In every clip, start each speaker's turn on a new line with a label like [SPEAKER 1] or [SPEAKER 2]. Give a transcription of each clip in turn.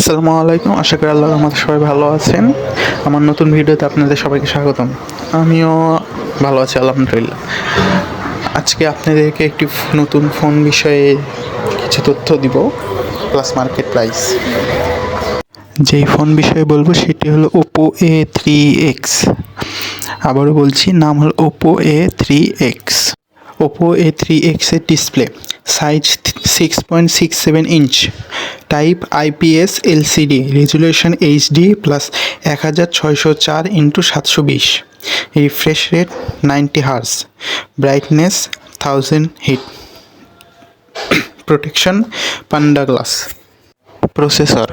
[SPEAKER 1] আসসালামু আলাইকুম। আশা করি আল্লাহর রহমতে সবাই ভালো আছেন। আমার নতুন ভিডিওতে আপনাদের সবাইকে স্বাগতম। আমিও ভালো আছি আলহামদুলিল্লাহ। আজকে আপনাদেরকে একটি নতুন ফোন বিষয়ে কিছু তথ্য দিব, প্লাস মার্কেট প্রাইস। যেই ফোন বিষয়ে বলবো সেটি হলো ওপো A3X। আবারও বলছি, নাম হলো ওপো A3X। ওপো A3X এর display size 6.67 inch, type IPS LCD, resolution HD plus 1604x720, refresh rate 90 hertz, brightness 1000 hit, protection Panda glass. Processor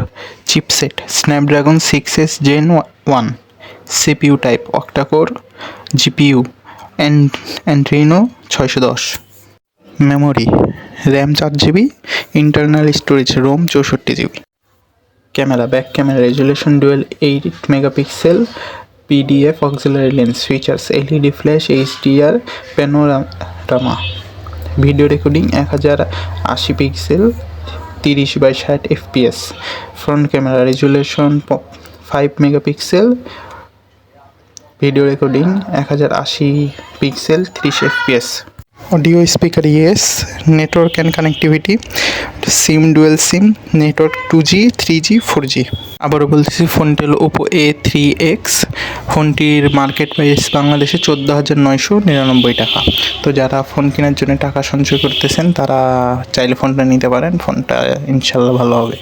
[SPEAKER 1] chipset Snapdragon 6S Gen 1, CPU type octacore, GPU Adreno 610, memory RAM 4GB, internal storage ROM 64GB। Camera back camera resolution dual 8 megapixel, PDF auxiliary lens, features LED flash, HDR panorama, video recording 1080 pixel 30x60 FPS, front camera resolution 5 megapixel, video recording 1080 pixel 30 FPS। Audio speaker yes, network and connectivity, SIM dual SIM, network 2G 3G 4G। আবারও বলতেছি, ফোনটি হলো Oppo A3X। ফোনটির market price বাংলাদেশে 14,999 টাকা। তো যারা phone কেনার জন্য টাকা সঞ্চয় করতেছেন তারা চাইলে ফোনটা নিতে পারেন, ফোনটা ইনশাল্লাহ ভালো হবে।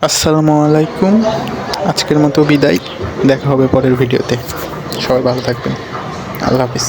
[SPEAKER 1] আসসালামু আলাইকুম। আজকের মতো বিদায়, দেখা হবে পরের ভিডিওতে। সবাই ভালো থাকবেন, আল্লাহ হাফিজ।